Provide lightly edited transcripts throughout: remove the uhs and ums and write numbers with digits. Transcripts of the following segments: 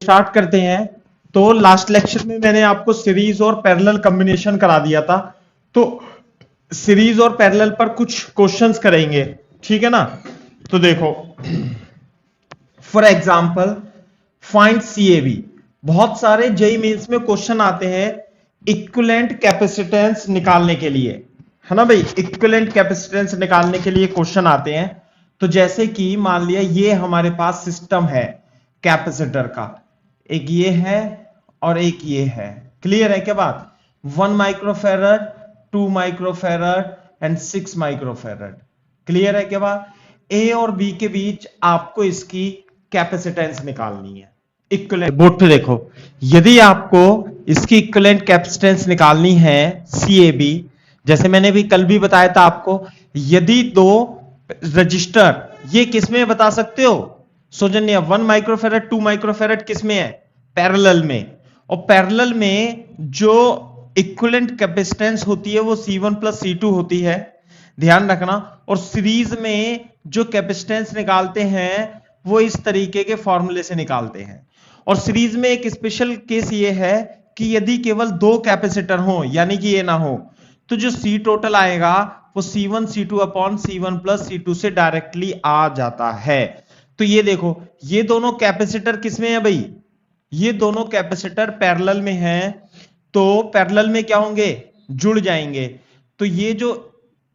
Start करते हैं। तो लास्ट लेक्चर में मैंने आपको सीरीज और पैरेलल कॉम्बिनेशन करा दिया था, तो सीरीज और पैरेलल पर कुछ क्वेश्चंस करेंगे, ठीक है ना। तो देखो, फॉर एग्जांपल फाइंड सीएबी। बहुत सारे जेई मेंस में क्वेश्चन आते हैं इक्विवेलेंट कैपेसिटेंस निकालने के लिए, है ना भाई। इक्विवेलेंट कैपेसिटेंस निकालने के लिए क्वेश्चन आते हैं। तो जैसे कि मान लिया ये हमारे पास सिस्टम है कैपेसिटर का, एक ये है और एक ये है। क्लियर है क्या बात? 1 microfarad, 2 microfarad and 6 microfarad. Clear है क्या बात? ए और बी के बीच आपको इसकी कैपेसिटेंस निकालनी है। इक्विवेलेंट बोर्ड पे देखो, यदि आपको इसकी इक्विवेलेंट कैपेसिटेंस निकालनी है सीएबी, जैसे मैंने भी कल भी बताया था आपको, यदि दो रजिस्टर, ये किसमें बता सकते हो सौजन्य? 1 माइक्रोफेरड 2 माइक्रोफेरड किसमें है? पैरेलल में। और पैरेलल में जो इक्विवेलेंट कैपेसिटेंस होती है वो C1 प्लस C2 होती है, ध्यान रखना। और सीरीज में जो कैपेसिटेंस निकालते हैं वो इस तरीके के फॉर्मूले से निकालते हैं। और सीरीज में एक स्पेशल केस ये है कि यदि केवल दो कैपेसिटर हो, यानी कि ये ना हो, तो जो सी टोटल आएगा वो C1 C2 upon C1 plus C2 से डायरेक्टली आ जाता है। तो ये देखो, ये दोनों कैपेसिटर किसमें है भाई? ये दोनों कैपेसिटर पैरेलल में हैं, तो पैरेलल में क्या होंगे? जुड़ जाएंगे। तो ये जो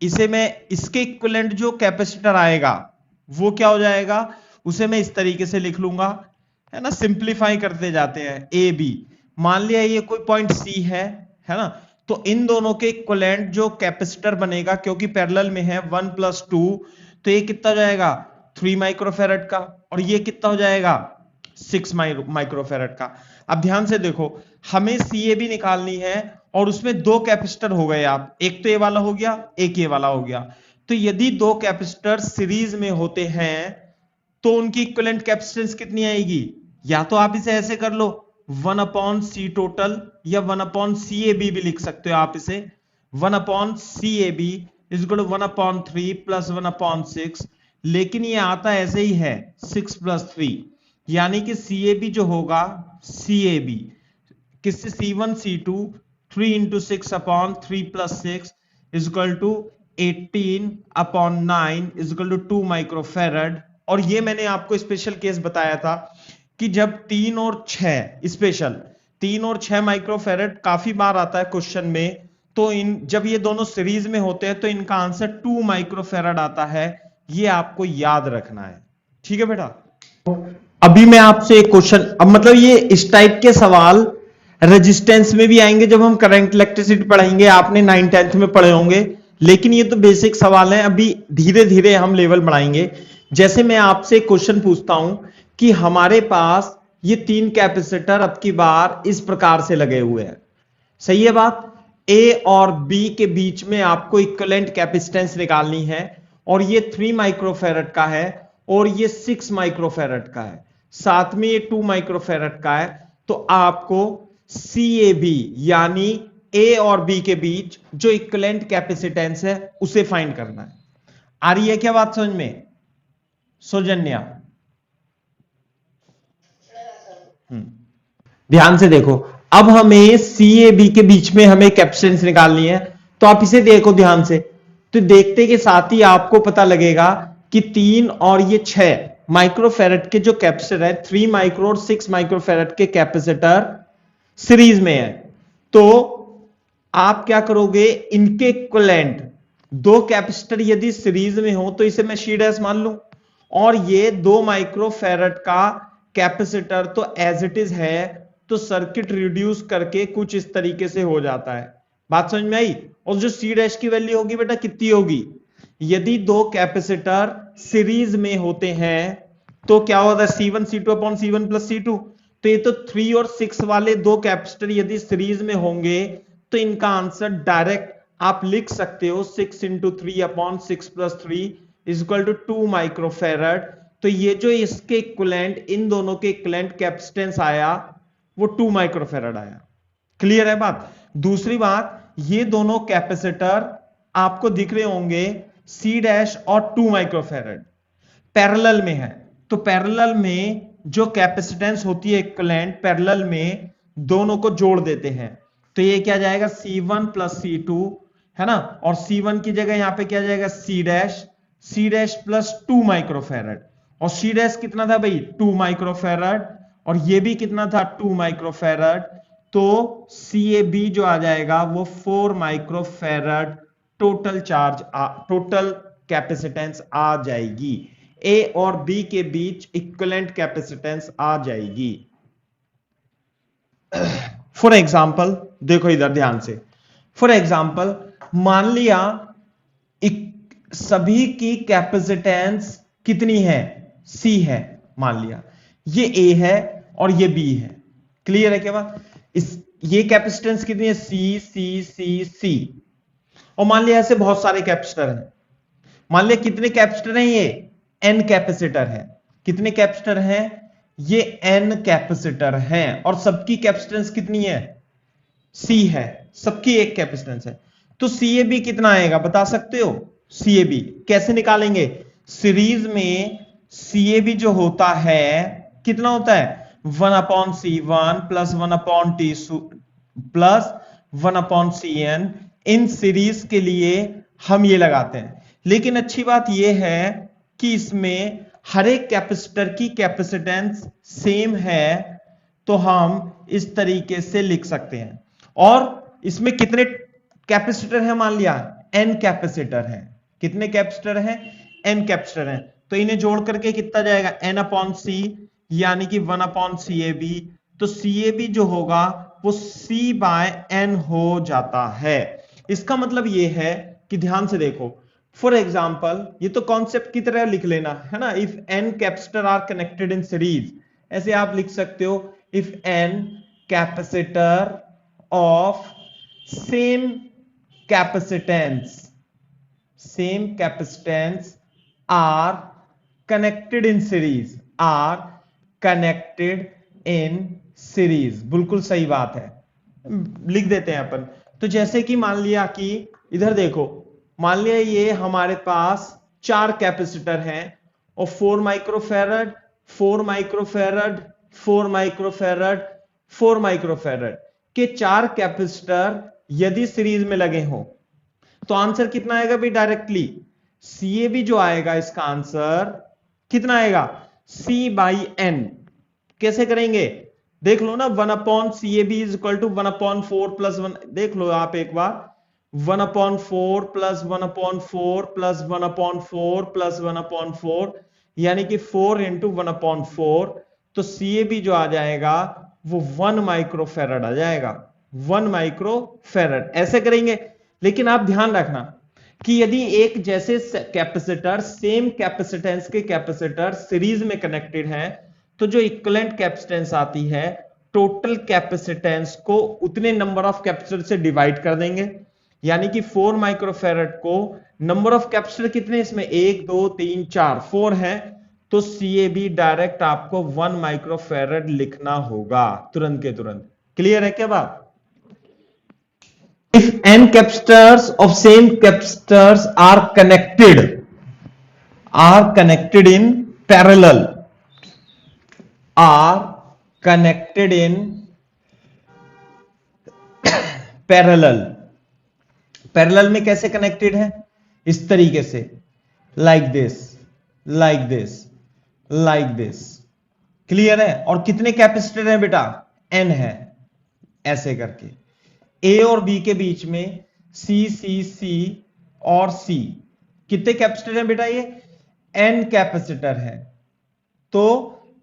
इसे मैं इसके इक्विवेलेंट जो कैपेसिटर आएगा वो क्या हो जाएगा, उसे मैं इस तरीके से लिख लूंगा, है ना। सिंप्लीफाई करते जाते हैं। ए बी, मान लिया ये कोई पॉइंट सी है ना। तो इन दोनों के इक्विवेलेंट जो कैपेसिटर बनेगा, क्योंकि पैरेलल में है 1 प्लस 2, तो ये कितना हो जाएगा? 3 माइक्रोफेरड का, और ये कितना हो जाएगा? 6 माइक्रोफेरड का। अब ध्यान से देखो, हमें सीएबी निकालनी है और उसमें दो कैपेसिटर हो गए आप, एक तो ये वाला हो गया, एक ये वाला हो गया। तो यदि दो कैपेसिटर सीरीज में होते हैं तो उनकी इक्विवेलेंट कैपेसिटेंस कितनी आएगी? या तो आप इसे ऐसे कर लो 1 अपॉन सी टोटल, या 1 अपॉन सी ए बी भी लिख सकते हो आप इसे। 1 upon C A B is equal to 1 upon 3 plus 1 upon 6, लेकिन ये आता ऐसे ही है 6 प्लस 3, यानी कि सी ए बी जो होगा, सी ए बी किससे? C1 C2 3 into 6 upon 3 plus 6 is equal to 18 upon 9 is equal to 2 microfarad. और ये मैंने आपको स्पेशल केस बताया था कि जब 3 और 6 स्पेशल 3 और 6 माइक्रोफेरड काफी बार आता है क्वेश्चन में, तो इन जब ये दोनों सीरीज में होते हैं तो इनका आंसर 2 माइक्रोफेरड आता है। ये आपको याद रखना है, ठीक है बेटा। अभी मैं आपसे एक क्वेश्चन, अब मतलब ये इस टाइप के सवाल रेजिस्टेंस में भी आएंगे जब हम करंट इलेक्ट्रिसिटी पढ़ाएंगे, आपने 9th 10th में पढ़े होंगे, लेकिन ये तो बेसिक सवाल है, अभी धीरे धीरे हम लेवल बढ़ाएंगे। जैसे मैं आपसे क्वेश्चन पूछता हूं कि हमारे पास ये 3 कैपेसिटर अब की बार इस प्रकार से लगे हुए हैं, सही है बात। ए और बी के बीच में आपको इक्विवेलेंट कैपेसिटेंस निकालनी है, और ये 3 माइक्रोफेरड का है और ये 6 माइक्रोफेरड का है, साथ में ये 2 माइक्रोफेरड का है। तो आपको सी ए बी यानी ए और बी के बीच जो इक्विवेलेंट कैपेसिटेंस है उसे फाइंड करना है। आ रही है क्या बात समझ में सौजन्या? ध्यान से देखो, अब हमें सी ए बी के बीच में हमें कैपेसिटेंस निकालनी है, तो आप इसे देखो ध्यान से। तो देखते के साथ ही आपको पता लगेगा कि 3 और ये 6 माइक्रोफेरड के जो कैपेसिटर है, 3 माइक्रो और 6 माइक्रोफेरड के कैपेसिटर सीरीज में है। तो आप क्या करोगे, इनके इक्विवेलेंट दो कैपेसिटर यदि सीरीज में हो तो इसे मैं सी डैश मान लूं, और ये 2 माइक्रोफेरड का कैपेसिटर तो एज इट इज है, तो सर्किट रिड्यूस करके कुछ इस तरीके से हो जाता है। बात समझ में आई? और जो सी डैश की वैल्यू होगी बेटा कितनी होगी? यदि दो कैपेसिटर सीरीज में होते हैं तो क्या होता है? C1 C2 upon C1 plus C2। तो ये तो 3 और 6 वाले दो कैपेसिटर यदि सीरीज में होंगे तो इनका आंसर डायरेक्ट आप लिख सकते हो 6 into 3 upon 6 plus 3 is equal to 2 microfarad. तो ये जो इसके इक्विवेलेंट, इन दोनों के इक्विवेलेंट कैपेसिटेंस आया वो 2 माइक्रोफेरड आया। क्लियर है बात? दूसरी बात, ये दोनों कैपेसिटर आपको दिख रहे होंगे C डैश और 2 माइक्रोफेरड पैरेलल में है, तो पैरेलल में जो कैपेसिटेंस होती है इक्विवेलेंट पैरेलल में दोनों को जोड़ देते हैं, तो ये क्या जाएगा C1 प्लस C2 है ना, और C1 की जगह यहां पे क्या जाएगा C डैश प्लस 2 माइक्रोफैरड, और C डैश कितना था भाई 2 माइक्रोफैरड, और ये भी कितना था 2 माइक्रोफैरड, तो CAB जो आ जाएगा वो 4 microfarad total charge total capacitance आ जाएगी। A और B के बीच इक्विवेलेंट कैपेसिटेंस आ जाएगी। फॉर एग्जाम्पल देखो इधर ध्यान से, फॉर एग्जाम्पल मान लिया सभी की कैपेसिटेंस कितनी है C है, मान लिया ये A है और ये B है, क्लियर है क्या बात, ये कैपेसिटेंस कितनी है C, और मान लिया ऐसे बहुत सारे कैपेसिटर हैं, मान लिया कितने कैपेसिटर हैं, ये N कैपेसिटर है, कितने कैपेसिटर हैं, ये N कैपेसिटर हैं, और सबकी कैपेसिटेंस कितनी है C है, सबकी एक कैपेसिटेंस है, तो CAB कितना आएगा बता सकते हो, CAB कैसे निकालेंगे, सीरीज में CAB जो होता है कितना होता है 1/C1 plus 1/T plus 1/CN, in series के लिए हम ये लगाते हैं, लेकिन अच्छी बात यह है कि इसमें हर एक कैपेसिटर की कैपेसिटेंस सेम है, तो हम इस तरीके से लिख सकते हैं, और इसमें कितने कैपेसिटर हैं, मान लिया N कैपेसिटर हैं, कितने कैपेसिटर हैं N कैपेसिटर हैं, तो इन्हें जोड़ करके कितना जाएगा N/C, यानी कि 1/CAB, तो CAB जो होगा वो C/N हो जाता है। इसका मतलब ये है कि ध्यान से देखो, फॉर एग्जाम्पल ये तो कॉन्सेप्ट की तरह लिख लेना है ना, if N capacitor are connected in series, ऐसे आप लिख सकते हो if N capacitor of same capacitance are connected in series, बिल्कुल सही बात है, लिख देते हैं अपन। तो जैसे कि मान लिया कि इधर देखो, मान लिया ये हमारे पास 4 कैपेसिटर हैं और 4 माइक्रोफैरड 4 माइक्रोफैरड 4 माइक्रोफैरड 4 माइक्रोफैरड के 4 कैपेसिटर यदि सीरीज में लगे हो, तो आंसर कितना आएगा भाई डायरेक्टली, CAB जो आएगा इसका आंसर कितना आएगा C/N, कैसे करेंगे देख लो ना, 1/CAB is equal to 1/4 plus 1, देख लो आप एक बार, 1/4 प्लस 1/4 प्लस 1/4 प्लस 1/4, यानी कि 4 इंटू 1/4, तो CAB जो आ जाएगा वो 1 माइक्रोफैरड आ जाएगा, 1 माइक्रोफैरड, ऐसे करेंगे। लेकिन आप ध्यान रखना कि यदि एक जैसे कैपेसिटर सेम कैपेसिटेंस के कैपेसिटर सीरीज में कनेक्टेड हैं, तो जो इक्विवेलेंट कैपेसिटेंस आती है टोटल कैपेसिटेंस को उतने नंबर ऑफ कैपेसिटर से डिवाइड कर देंगे, यानी कि 4 माइक्रोफैरड को नंबर ऑफ कैपेसिटर कितने इसमें 1 2 3 4 4 है, तो CAB डायरेक्ट आपको 1 माइक्रोफैरड लिखना होगा तुरंत के तुरंत, क्लियर है क्या बात। If N capacitors of same capacitors are connected in parallel, are connected in parallel में कैसे कनेक्टेड है, इस तरीके से, लाइक दिस, क्लियर है, और कितने कैपेसिटर हैं बेटा N है, ऐसे करके A और B के बीच में C और C, कितने कैपेसिटर हैं बेटा, ये N कैपेसिटर है, तो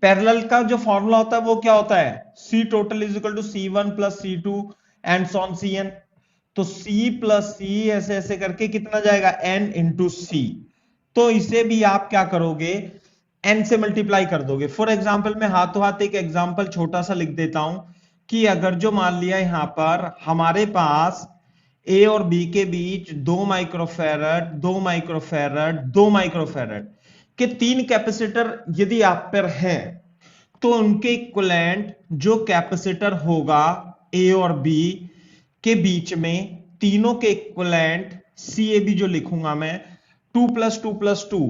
पैरेलल का जो फॉर्मूला होता है वो क्या होता है, C total is equal to C1 plus C2 and so on CN, तो C प्लस C ऐसे ऐसे करके कितना जाएगा N इंटू C, तो इसे भी आप क्या करोगे N से मल्टीप्लाई कर दोगे। फॉर एग्जाम्पल मैं हाथों हाथ एक एग्जाम्पल छोटा सा लिख देता हूं कि अगर जो मान लिया यहां पर हमारे पास A और B के बीच 2 माइक्रोफैरड के 3 कैपेसिटर यदि आप पर हैं, तो उनके इक्विवेलेंट जो कैपेसिटर होगा A और B के बीच में, तीनों के इक्विवेलेंट CAB जो लिखूंगा मैं 2 + 2 + 2,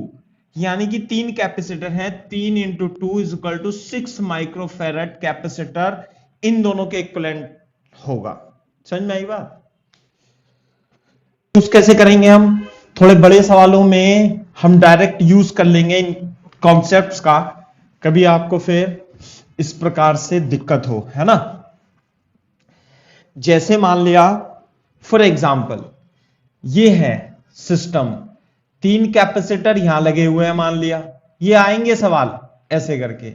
यानी कि 3 कैपेसिटर हैं, 3 into 2 is equal to 6 microfarad capacitor इन दोनों के इक्विवेलेंट होगा। समझ में आई बात? यूज कैसे करेंगे हम? थोड़े बड़े सवालों में हम डायरेक्ट यूज कर लेंगे इन कॉन्सेप्ट्स का, कभी आपको फिर इस प्रकार से दिक्कत हो, है ना। जैसे मान लिया फॉर एग्जाम्पल ये है सिस्टम, 3 कैपेसिटर यहां लगे हुए हैं मान लिया, ये आएंगे सवाल ऐसे करके।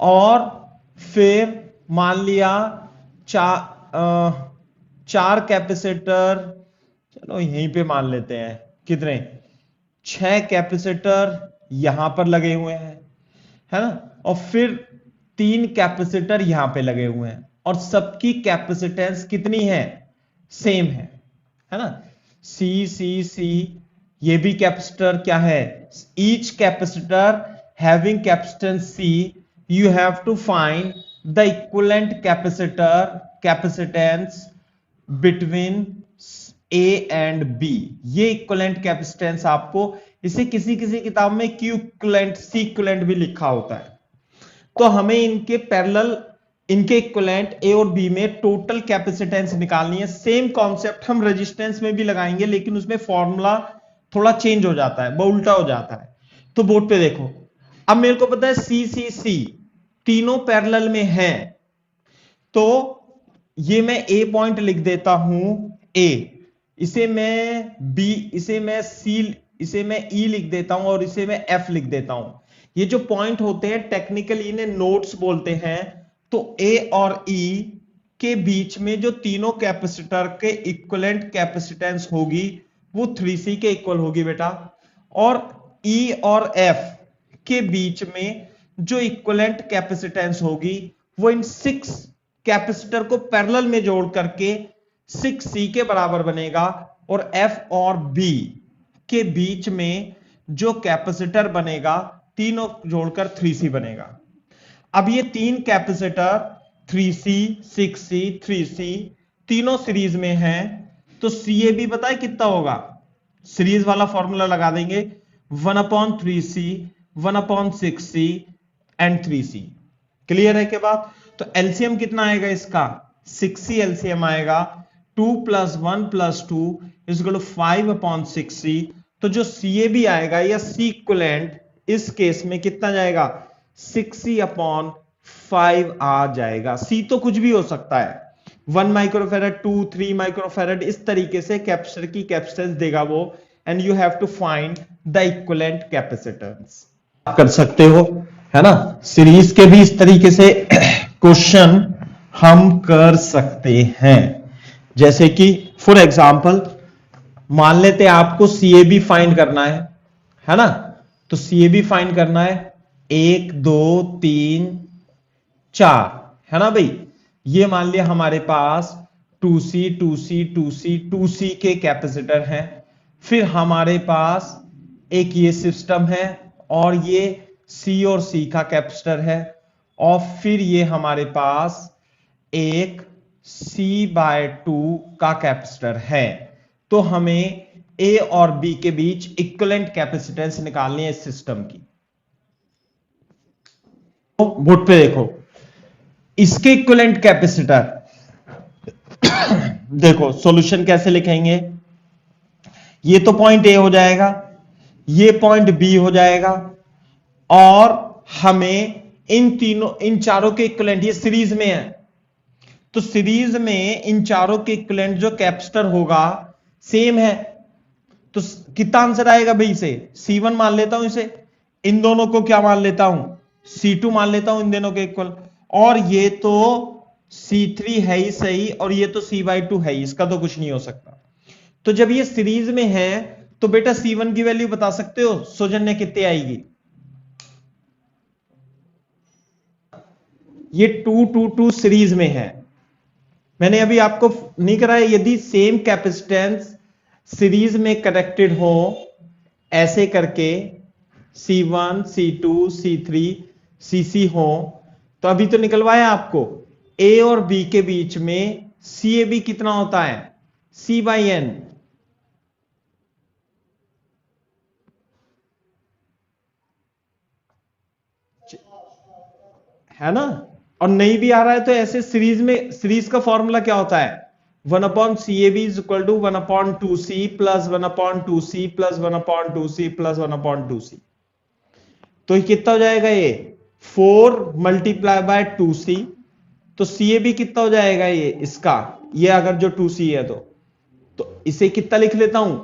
और फिर मान लिया चार कैपेसिटर, चलो यहीं पे मान लेते हैं, कितने, 6 कैपेसिटर यहां पर लगे हुए हैं, है ना। और फिर 3 कैपेसिटर यहां पे लगे हुए हैं और सबकी कैपेसिटेंस कितनी है, सेम है ना। सी सी सी, ये भी कैपेसिटर क्या है, each capacitor having capacitance C, you have to find the equivalent capacitance between A and B. ये इक्विवेलेंट कैपेसिटेंस आपको, इसे किसी किसी किताब में क्यू इक्विवेलेंट, सी इक्विवेलेंट भी लिखा होता है। तो हमें इनके पैरेलल, इनके इक्विवेलेंट ए और बी में टोटल कैपेसिटेंस निकालनी है। सेम कॉन्सेप्ट हम रेजिस्टेंस में भी लगाएंगे, लेकिन उसमें फॉर्मूला थोड़ा चेंज हो जाता है, वो उल्टा हो जाता है। तो बोर्ड पे देखो, अब मेरे को पता है सी सी सी तीनों पैरेलल में हैं, तो ये मैं ए पॉइंट लिख देता हूं, ए, इसे मैं बी, इसे मैं सी, इसे मैं ई लिख देता हूं और इसे मैं एफ लिख देता हूं। ये जो पॉइंट होते हैं टेक्निकली इन्हें नोड्स बोलते हैं। तो ए और ई के बीच में जो तीनों कैपेसिटर के इक्विवेलेंट कैपेसिटेंस होगी वो 3C के इक्वल होगी बेटा। और ई और एफ के बीच में जो इक्विवेलेंट कैपेसिटेंस होगी वो इन 6 कैपेसिटर को पैरेलल में जोड़ करके 6C के बराबर बनेगा। और F और B के बीच में जो कैपेसिटर बनेगा तीनों जोड़कर 3C बनेगा। अब ये 3 कैपेसिटर 3C 6C 3C तीनों सीरीज में हैं, तो CAB पता है कितना होगा, सीरीज वाला फॉर्मूला लगा देंगे, 1/3C 1/6C and 3C। Clear है के बाद? तो एलसीएम कितना आएगा इसका, 6C एलसीएम आएगा, 2 + 1 + 2 = 5/6C। तो जो CAB आएगा या C इक्विवेलेंट इस केस में कितना जाएगा, 6C/5 आ जाएगा। C तो कुछ भी हो सकता है, 1 माइक्रोफेरेड 2 3 माइक्रोफेरेड, इस तरीके से कैपेसिटर की कैपेसिटेंस देगा वो। And you have to find the equivalent capacitance. कर सकते हो, है ना। सीरीज के भी इस तरीके से क्वेश्चन हम कर सकते हैं। जैसे कि फॉर एग्जांपल मान लेते हैं आपको CAB फाइंड करना है ना। तो CAB फाइंड करना है 1 2 3 4, है ना भाई। ये मान लिया हमारे पास 2C 2C 2C 2C के कैपेसिटर हैं। फिर हमारे पास एक ये सिस्टम है और ये C और C का कैपेसिटर है। और फिर ये हमारे पास एक C/2 का कैपेसिटर है। तो हमें A और B के बीच इक्विवेलेंट कैपेसिटेंस निकालनी है इस सिस्टम की। तो बोर्ड पे देखो, इसके इक्विवेलेंट कैपेसिटर देखो सॉल्यूशन कैसे लिखेंगे, ये तो पॉइंट ए हो जाएगा, ये पॉइंट बी हो जाएगा, और हमें इन चारों के इक्विवेलेंट, ये सीरीज में है, तो सीरीज में इन चारों के इक्विवेलेंट जो कैपेसिटर होगा सेम है। तो कितना आंसर आएगा भाई, इसे C1 मान लेता हूं, इसे इन दोनों को क्या मान लेता हूं, C2 मान लेता हूं, इन दोनों के इक्वल। और ये तो C3 है ही सही, और ये तो C/2 है ही, इसका तो कुछ नहीं हो सकता। तो जब ये सीरीज में है तो बेटा C1 की वैल्यू बता सकते हो सौजन्य कितनी आएगी, ये 2 2 2 सीरीज में है। मैंने अभी आपको नहीं कराया, यदि सेम कैपेसिटेंस सीरीज में कनेक्टेड हो ऐसे करके C1 C2 C3 CC हो, तो अभी तो निकलवाया आपको A और B के बीच में CAB कितना होता है, C/N। है ना। और नहीं भी आ रहा है तो ऐसे सीरीज में, सीरीज का फॉर्मूला क्या होता है, 1/CAB is equal to 1/2C plus 1/2C plus 1/2C plus 1/2C। तो ये कितना हो जाएगा, ये 4 मल्टीप्लाई बाय 2C। तो CAB कितना हो जाएगा ये इसका, ये अगर जो 2C है तो इसे कितना लिख लेता हूं,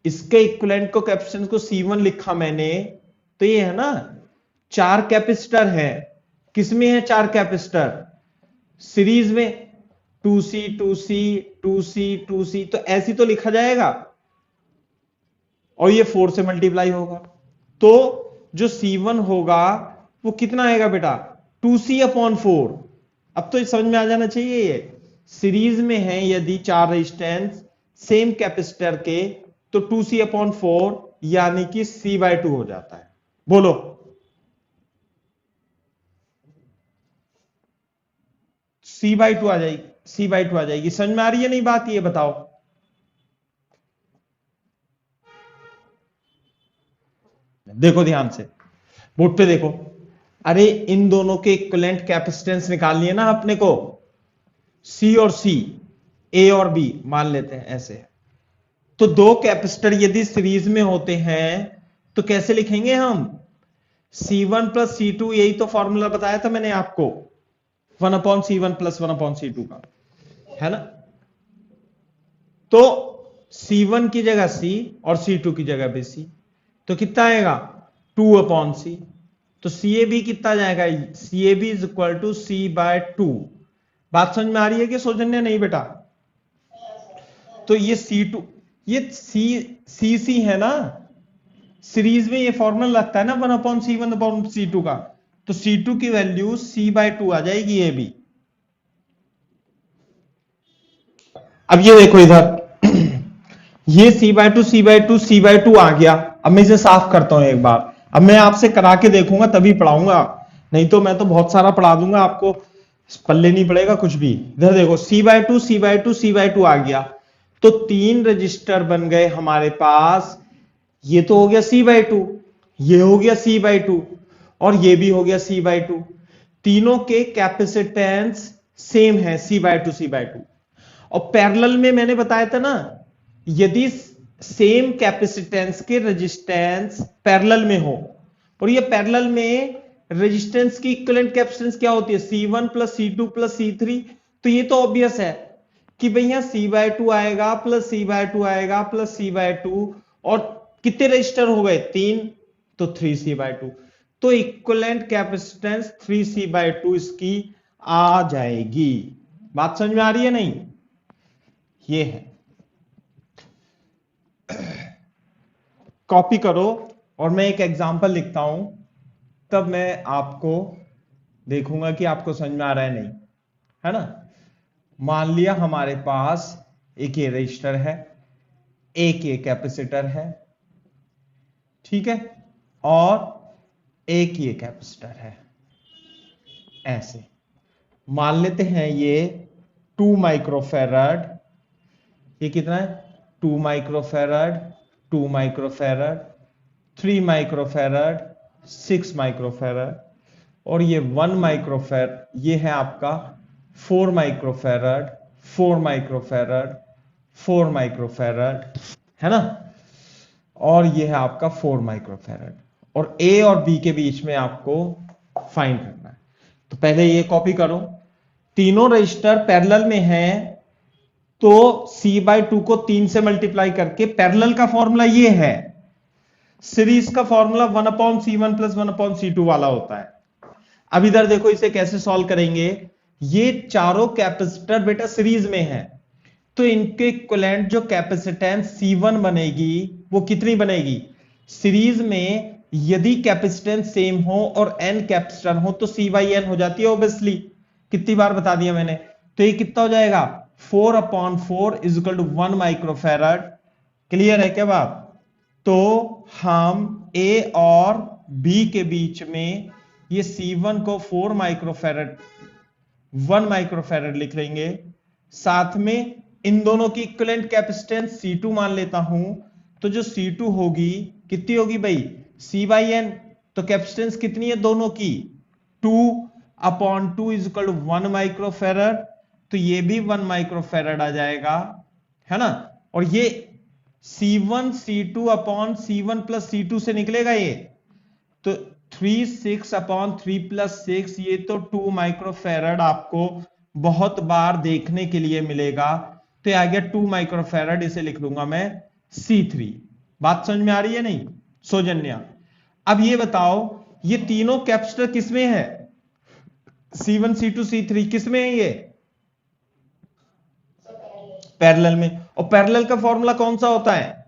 इसके इक्विवेलेंट को कैपेसिटेंस को C1 लिखा मैंने। तो ये है ना 4 कैपेसिटर है, किसमें है 4 कैपेसिटर, सीरीज में 2C 2C 2C 2C, तो ऐसी तो लिखा जाएगा और ये 4 से मल्टीप्लाई होगा। तो जो C1 होगा वो कितना आएगा बेटा, 2C/4। अब तो समझ में आ जाना चाहिए, ये सीरीज में है यदि 4 रेजिस्टेंस सेम कैपेसिटर के तो 2C/4 यानी कि C/2 हो जाता है। बोलो C/2 आ जाएगी, C/2 आ जाएगी। समझ में आ रही है नहीं बात, ये बताओ। देखो ध्यान से, बोर्ड पे देखो। अरे इन दोनों के इक्विवेलेंट कैपेसिटेंस निकालनी है ना अपने को, C और C, A और B मान लेते हैं ऐसे। तो दो कैपेसिटर यदि सीरीज में होते हैं तो कैसे लिखेंगे हम, C1 प्लस C2, यही तो फॉर्मूला बताया था मैंने आपको, 1/C1 प्लस 1/C2 का, है ना। तो C1 की जगह C और C2 की जगह भी C, तो कितना आएगा 2/C। तो CAB कितना जाएगा, CAB is equal to C/2। बात समझ में आ रही है कि सोचने नहीं बेटा। तो ये C2, ये CC है ना, सीरीज में ये फॉर्मूला लगता है ना 1/C 1/C2 का। तो C2 की वैल्यू C/2 आ जाएगी ये भी। अब ये देखो इधर ये C/2 C/2 C/2 आ गया। अब मैं इसे साफ करता हूं एक बार, अब मैं आपसे करा के देखूंगा तभी पढ़ाऊंगा, नहीं तो मैं तो बहुत सारा पढ़ा दूंगा आपको, पल्ले नहीं पड़ेगा कुछ भी। इधर देखो C/2 C/2 C/2 आ गया, तो 3 रजिस्टर बन गए हमारे पास। ये तो हो गया C/2, ये हो गया C/2 और ये भी हो गया C/2। तीनों के कैपेसिटेंस सेम है C/2 C/2। और पैरेलल में मैंने बताया था ना, यदि सेम कैपेसिटेंस के रेजिस्टेंस पैरेलल में हो, और ये पैरेलल में रेजिस्टेंस की इक्विवेलेंट कैपेसिटेंस क्या होती है, C1 plus C2 plus C3। तो ये तो ऑब्वियस है कि भैया C/2 आएगा प्लस C/2 आएगा प्लस C/2, और कितने रजिस्टर हो गए 3, तो 3C/2। तो इक्विवेलेंट कैपेसिटेंस 3C/2 इसकी आ जाएगी। बात समझ में आ रही है नहीं, ये है। कॉपी करो और मैं एक एग्जांपल लिखता हूं, तब मैं आपको देखूंगा कि आपको समझ में आ रहा है नहीं, है ना। मान लिया हमारे पास एक ये रजिस्टर है, एक ये कैपेसिटर है, ठीक है, और एक ये कैपेसिटर है। ऐसे मान लेते हैं ये 2 माइक्रोफैरड, ये कितना है 2 माइक्रोफैरड 2 माइक्रोफैरड 3 माइक्रोफैरड 6 माइक्रोफैरड, और ये 1 माइक्रोफैरड, ये है आपका 4 माइक्रोफैरड 4 माइक्रोफैरड 4 माइक्रोफैरड, है ना। और ये है आपका 4 माइक्रोफैरड, और ए और बी के बीच में आपको फाइंड करना है। तो पहले ये कॉपी करो, तीनों रजिस्टर पैरेलल में हैं, तो C/2 को 3 से मल्टीप्लाई करके, पैरेलल का फॉर्मूला ये है, सीरीज का फॉर्मूला 1/C1 प्लस 1/C2 वाला होता है। अब इधर देखो इसे कैसे सॉल्व करेंगे, ये चारों कैपेसिटर बेटा सीरीज में है, तो इनके इक्विवेलेंट जो कैपेसिटेंस C1 बनेगी वो कितनी बनेगी, सीरीज में यदि कैपेसिटेंस सेम हो और n कैपेसिटर हो तो C/n हो जाती है ऑब्वियसली। कितनी बार बता दिया मैंने। तो ये कितना हो जाएगा 4/4 is equal to 1 microfarad. Clear है क्या बात। तो हम A और B के बीच में ये C1 को 4 माइक्रोफैरड 1 माइक्रोफैरड लिख लेंगे, साथ में इन दोनों की इक्विवेलेंट कैपेसिटेंस C2 मान लेता हूं। तो जो C2 होगी कितनी होगी भाई C/n, तो कैपेसिटेंस कितनी है दोनों की 2, upon 2 is equal to 1 microfarad, तो ये भी 1 माइक्रोफेरड आ जाएगा, है ना। और ये C1 C2 upon C1 plus C2 से निकलेगा ये, तो 3 6 अपॉन 3 प्लस 6, ये तो 2 माइक्रोफेरड आपको बहुत बार देखने के लिए मिलेगा। तो ये आ गया 2 माइक्रोफेरड, इसे लिख लूंगा मैं C3। बात समझ में आ रही है नहीं सौजन्या? अब ये बताओ ये तीनों कैपेसिटर किसमें है? C1 C2 C3 किसमें है ये? पैरेलल में। और पैरेलल का फॉर्मूला कौन सा होता है?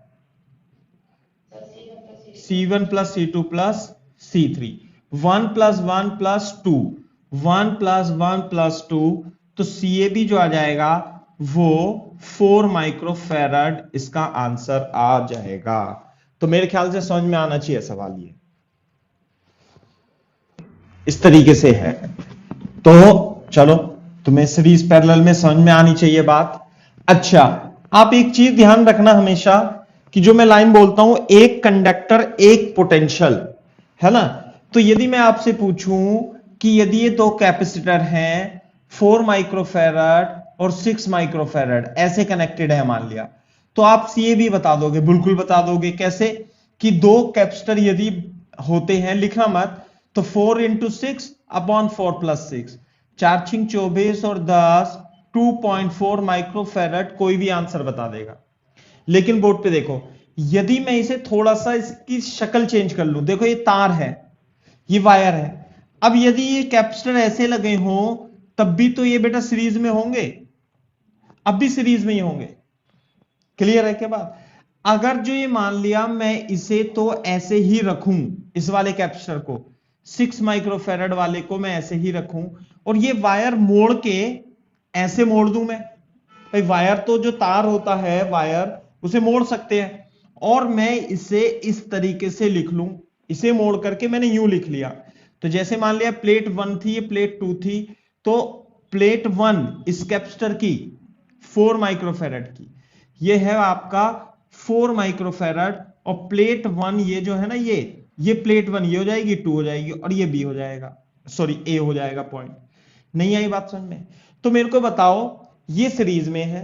C1 plus C2 plus C3। 1 plus 1 plus 2, 1 plus 1 plus 2, तो CAB जो आ जाएगा वो 4 माइक्रोफेरड इसका आंसर आ जाएगा। तो मेरे ख्याल से समझ में आना चाहिए सवाल, ये इस तरीके से है। तो चलो, तुम्हें सीरीज पैरेलल में समझ में आनी चाहिए बात। अच्छा, आप एक चीज ध्यान रखना हमेशा कि जो मैं लाइन बोलता हूं, एक कंडक्टर एक पोटेंशियल, है ना। तो यदि मैं आपसे पूछूं कि यदि ये दो कैपेसिटर हैं 4 माइक्रोफेरड और 6 माइक्रोफेरड ऐसे कनेक्टेड है मान लिया, तो आप ये भी बता दोगे? बिल्कुल बता दोगे। कैसे? कि दो कैपेसिटर यदि होते हैं, लिखना मत, तो 4 इंटू 6 अपॉन 4 प्लस 6, 4 छिंग 24 और 10, 2.4 माइक्रोफेरड, कोई भी आंसर बता देगा। लेकिन बोर्ड पे देखो, यदि मैं इसे थोड़ा सा इसकी शक्ल चेंज कर लूं, देखो ये तार है, ये वायर है। अब यदि ये कैपेसिटर ऐसे लगे हों तब भी तो ये बेटा सीरीज में होंगे, अब भी सीरीज में ही होंगे। क्लियर है क्या बात? अगर जो ये मान लिया मैं इसे तो ऐसे ही रखूं, इस वाले कैपेसिटर को 6 माइक्रोफेरड वाले को मैं ऐसे ही रखूं, और ये वायर मोड़ के ऐसे मोड़ दूं मैं, भाई वायर तो जो तार होता है वायर उसे मोड़ सकते हैं, और मैं इसे इस तरीके से लिख लूं, इसे मोड़ करके मैंने यूं लिख लिया। तो जैसे मान लिया प्लेट 1 थी, ये प्लेट 2 थी, तो प्लेट 1 इस कैपेसिटर की 4 माइक्रोफेरड की, ये है आपका 4 माइक्रोफेरड, और प्लेट 1 ये जो है ना, ये प्लेट 1 ये हो जाएगी, 2 हो जाएगी, और ये बी हो जाएगा, सॉरी ए हो जाएगा। पॉइंट नहीं आई बात समझ में? तो मेरे को बताओ, ये सीरीज में है,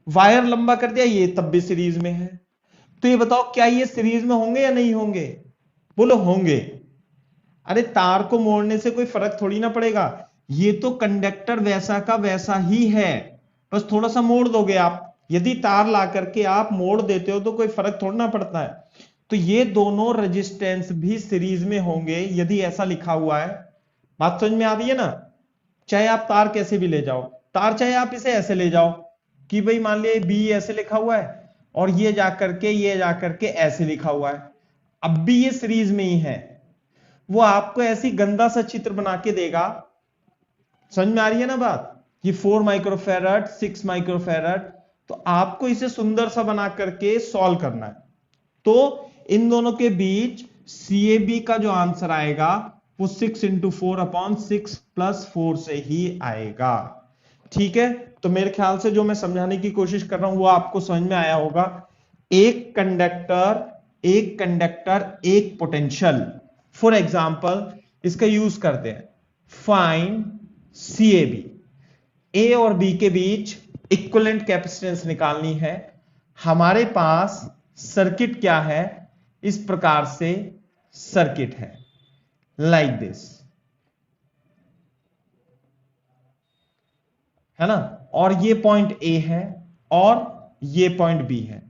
वायर लंबा कर दिया, ये तब भी सीरीज में है, तो ये बताओ क्या ये सीरीज में होंगे या नहीं होंगे? बोलो होंगे। अरे तार को मोड़ने से कोई फर्क थोड़ी ना पड़ेगा, ये तो कंडक्टर वैसा का वैसा ही है, बस थोड़ा सा मोड़ दोगे आप। यदि तार ला करके आप मोड़ देते हो तो कोई फर्क थोड़ा ना पड़ता है। तो ये दोनों रेजिस्टेंस भी सीरीज में होंगे यदि ऐसा लिखा हुआ है। बात समझ में आ रही है ना? चाहे आप तार कैसे भी ले जाओ, तार चाहे आप इसे ऐसे ले जाओ कि भाई मान लिया बी ऐसे लिखा हुआ है और ये जाकर के ऐसे लिखा हुआ है, अब भी ये सीरीज में ही है। वो आपको ऐसी गंदा सा चित्र बना के देगा। समझ में आ रही है ना बात? ये 4 माइक्रोफेरड 6 माइक्रोफेरड, तो आपको इसे सुंदर सा बना करके सॉल्व करना है। तो इन दोनों के बीच CAB का जो आंसर आएगा वो 6 इंटू 4 अपॉन 6 प्लस 4 से ही आएगा। ठीक है, तो मेरे ख्याल से जो मैं समझाने की कोशिश कर रहा हूं वो आपको समझ में आया होगा। एक कंडक्टर एक पोटेंशियल। फॉर एग्जाम्पल इसका यूज करते हैं, फाइंड CAB, ए और बी के बीच इक्विवेलेंट कैपेसिटेंस निकालनी है। हमारे पास सर्किट क्या है? इस प्रकार से सर्किट है, लाइक दिस, है ना। और ये पॉइंट ए है और ये पॉइंट बी है।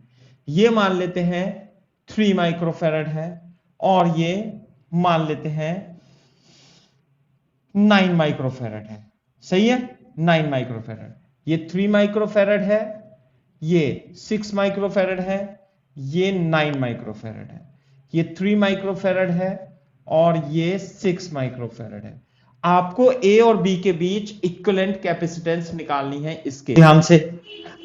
ये मान लेते हैं 3 माइक्रोफेरड है और ये मान लेते हैं 9 माइक्रोफेरड है। सही है, 9 माइक्रोफेरड। ये 3 माइक्रोफेरड है, ये 6 माइक्रोफेरड है, ये 9 माइक्रोफेरड है। ये 3 माइक्रोफेरड है और ये 6 माइक्रोफेरड है। आपको ए और बी के बीच इक्विवेलेंट कैपेसिटेंस निकालनी है इसके ध्यान से।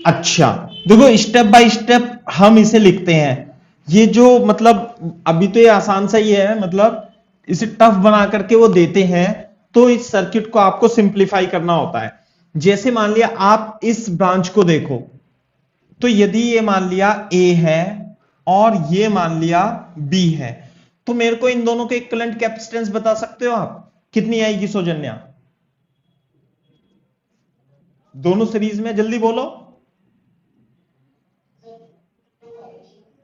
अच्छा देखो, स्टेप बाय स्टेप हम इसे लिखते हैं। ये जो मतलब अभी तो ये आसान सा ही है, मतलब इसे टफ बना करके वो देते हैं, तो इस सर्किट को आपको सिंप्लीफाई करना होता है। जैसे मान लिया आप इस ब्रांच को देखो, तो यदि ये मान लिया ए है और ये मान लिया बी है, तो मेरे को इन दोनों के इक्विवेलेंट कैपेसिटेंस बता सकते हो आप? कितनी आएगी सौजन्या? दोनों सीरीज में जल्दी बोलो।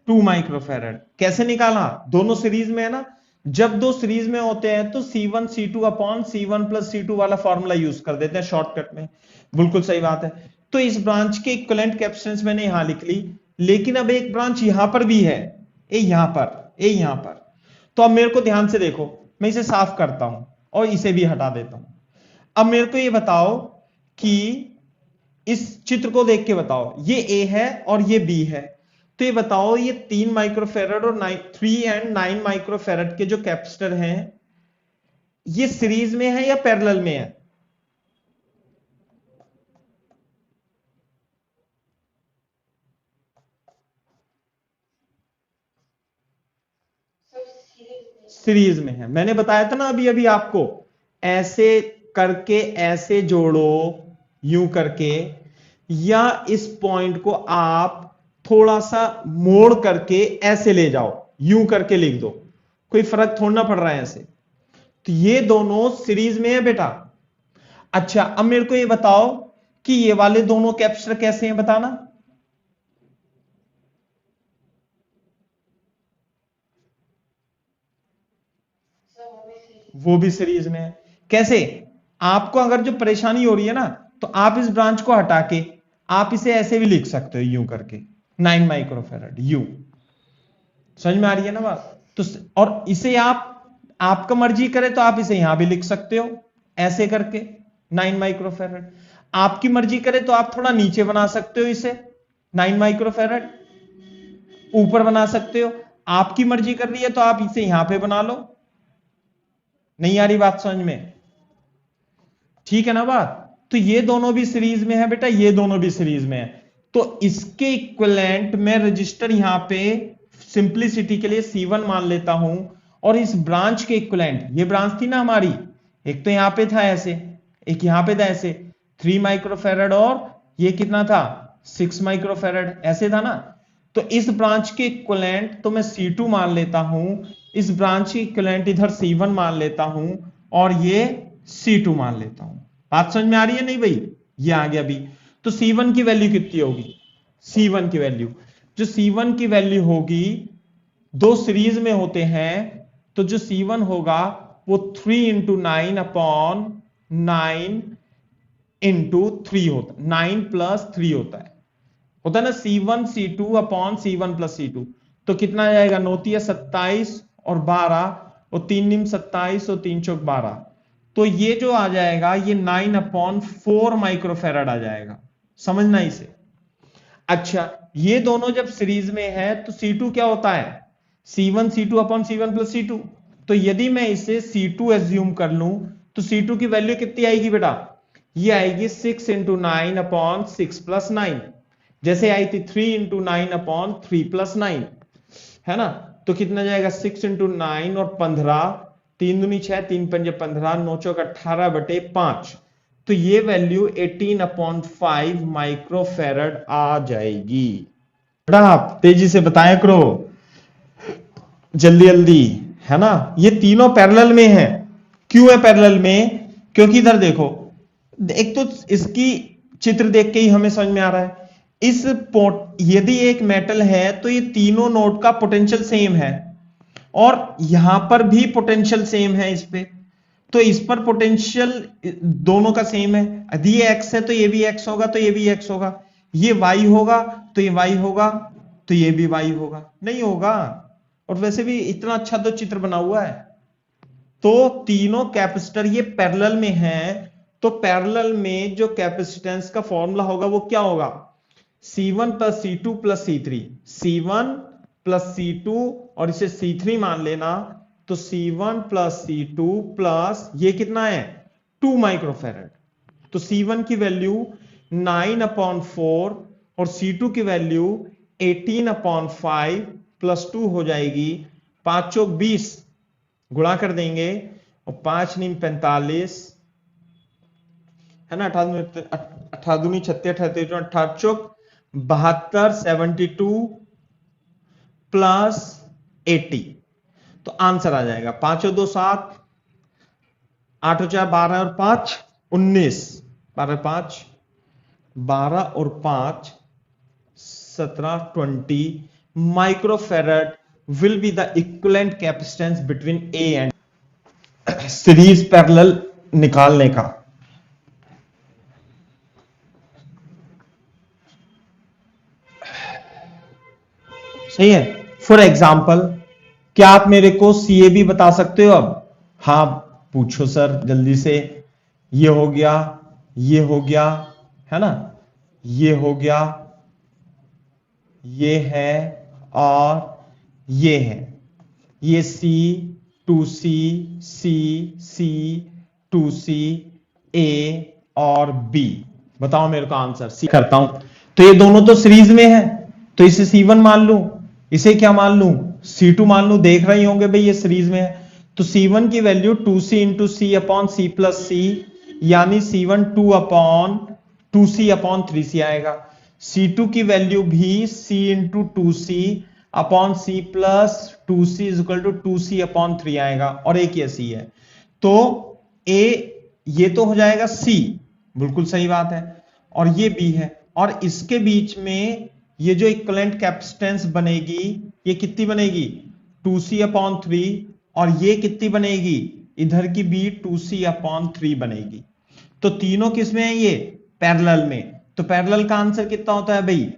2 माइक्रोफेरेड। कैसे निकाला? दोनों सीरीज में है ना, जब दो सीरीज में होते हैं तो C1 C2 upon C1 plus C2 वाला फॉर्मूला यूज कर देते हैं शॉर्टकट में। बिल्कुल सही बात है। तो इस ब्रांच के इक्विवेलेंट कैपेसिटेंस मैंने यहां लिख ली, लेकिन अब एक ब्रांच यहां पर भी है, ए यहां पर, ए यहां पर। तो अब मेरे को ध्यान से देखो, मैं इसे साफ करता हूं और इसे भी हटा देता हूं। अब मेरे को ये बताओ कि इस चित्र को देख के बताओ, ये ए है और ये बी है, तो ये बताओ ये 3 माइक्रोफेरेड और 3 एंड 9 माइक्रोफेरेड के जो कैपेसिटर हैं, ये सीरीज में है या पैरेलल में है? सीरीज में है। मैंने बताया था ना अभी अभी आपको, ऐसे करके ऐसे जोड़ो, यूं करके, या इस पॉइंट को आप थोड़ा सा मोड़ करके ऐसे ले जाओ, यूं करके लिख दो, कोई फर्क थोड़ा ना पड़ रहा है ऐसे। तो ये दोनों सीरीज में है बेटा। अच्छा अब मेरे को ये बताओ कि ये वाले दोनों कैपेसिटर कैसे हैं, बताना। वो भी सीरीज में है। कैसे? आपको अगर जो परेशानी हो रही है ना, तो आप इस ब्रांच को हटा के आप इसे ऐसे भी लिख सकते हो, यूं करके 9 माइक्रोफेरेड, यूं। समझ में आ रही है ना बात? तो और इसे आप, आपका मर्जी करे तो आप इसे यहां भी लिख सकते हो ऐसे करके 9 माइक्रोफेरेड। आपकी मर्जी करे तो आप थोड़ा नीचे बना सकते हो इसे 9 माइक्रोफेरेड, ऊपर बना सकते हो। आपकी मर्जी कर रही है तो आप इसे यहां पे बना लो। नहीं आ रही बात समझ में? ठीक है ना बात? तो ये दोनों भी सीरीज में है बेटा, ये दोनों भी सीरीज में है। तो इसके इक्विवेलेंट मैं रजिस्टर यहां पे सिंपलिसिटी के लिए C1 मान लेता हूं, और इस ब्रांच के इक्विवेलेंट, ये ब्रांच थी ना हमारी, एक तो यहां पे था ऐसे, एक यहां पे था ऐसे, 3 माइक्रोफेरेड, और ये कितना था 6 माइक्रोफेरेड, ऐसे था ना। तो इस ब्रांच के इक्विवेलेंट तो मैं C2 मान लेता हूं, इस ब्रांच के इक्विवेलेंट इधर C1 मान लेता हूं, और ये C2 मान लेता हूं। बात समझ में आ रही है नहीं भाई? ये आ गया अभी। तो C1 की वैल्यू कितनी होगी? C1 की वैल्यू, जो C1 की वैल्यू होगी, दो सीरीज में होते हैं, तो जो C1 होगा वो 3 इंटू 9 अपॉन 9 इंटू 3 होता है, 9 प्लस 3 होता है ना, C1 C2 upon C1 plus C2। तो कितना आ जाएगा? 9 तिया 27 और 12, और 3 निम 27 और 3 चौक 12। तो ये जो आ जाएगा ये 9 अपॉन 4 माइक्रोफेराड आ जाएगा। समझना इसे। अच्छा ये दोनों जब सीरीज में है तो C2 क्या होता है? C1 C2 upon C1 plus C2। तो यदि मैं इसे C2 एज्यूम कर लूं, तो C2 की वैल्यू कितनी आएगी बेटा? ये आएगी 6 इंटू 9 अपॉन 6 प्लस 9, जैसे आई थी 3 इंटू 9 अपॉन 3 प्लस 9, है ना। तो कितना जाएगा? 6 इंटू 9 और 15, 3 दूनी 6, 3 पंजे 15, 9 चौक 18 बटे 5। तो ये वैल्यू 18 अपॉन 5 माइक्रोफेरेड आ जाएगी। बेटा आप तेजी से बताया करो, जल्दी जल्दी, है ना। ये तीनों पैरेलल में है। क्यों है पैरेलल में? क्योंकि इधर देखो, एक तो इसकी चित्र देख के ही हमें समझ में आ रहा है, इस यदि एक मेटल है तो ये तीनों नोड का पोटेंशियल सेम है, और यहां पर भी पोटेंशियल सेम है इस पे। तो इस पर पोटेंशियल दोनों का सेम है। यदि ये एक्स है तो ये भी एक्स होगा, तो ये भी एक्स होगा। ये वाई होगा तो ये वाई होगा, तो ये भी वाई होगा। नहीं होगा। और वैसे भी इतना अच्छा तो चित्र बना हुआ है। तो तीनों कैपेसिटर ये पैरेलल में हैं, तो पैरेलल में जो कैपेसिटेंस का फॉर्मूला होगा वो क्या होगा? C1 plus C2 plus C3, C1 plus C2 और इसे C3 मान लेना। तो C1 प्लस C2 प्लस ये कितना है? 2 माइक्रोफेरेड। तो C1 की वैल्यू 9 अपॉन 4 और C2 की वैल्यू 18 अपॉन 5 प्लस 2 हो जाएगी। 5 चौक 20, गुणा कर देंगे, और 5 नीम 45, है ना, 18 दूनी 36, 18 चौक 72, 72 प्लस 80। तो आंसर आ जाएगा 5 और 2 7, 8 हो जाए 12 और 5 19, 12 5 12 और 5 17 20 microfarad will be the equivalent capacitance between A and series parallel निकालने का। सही है। फॉर एग्जाम्पल क्या आप मेरे को CAB बता सकते हो? अब हाँ पूछो सर जल्दी से। ये हो गया, ये हो गया, है ना, ये हो गया, ये है और ये है, ये C2C C 2C A और B। बताओ मेरे को आंसर। सी करता हूं तो ये दोनों तो सीरीज में है, तो इसे C1 मान लूं, इसे क्या मान लूं, C2 मान लूं। देख रहे होंगे भाई ये सीरीज में है, तो C1 की वैल्यू 2C इंटू सी अपॉन सी प्लस सी, यानी C1 2 upon 2C upon 3C आएगा। C2 की वैल्यू भी C into 2C upon C plus 2C is equal to 2C upon 3 आएगा, और एक ये C है। तो A ये तो हो जाएगा C, बिल्कुल सही बात है, और ये B है, और इसके बीच में ये जो इक्विवेलेंट कैपेसिटेंस बनेगी ये कितनी बनेगी 2C अपॉन 3, और ये कितनी बनेगी इधर की B 2C अपॉन 3 बनेगी। तो तीनों किस में है, ये पैरेलल में। तो पैरेलल का आंसर कितना होता है भाई,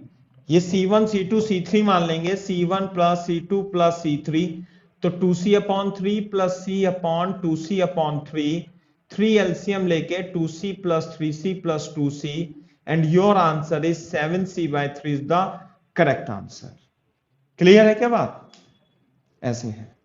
ये C1 C2 C3 मान लेंगे, C1 plus C2 plus C3, तो 2C upon 3 plus C upon 2C upon 3, 3 LCM लेके 2C plus 3C plus 2C, and your answer is 7C by 3 is the correct answer. Clear है क्या बात? ऐसे है।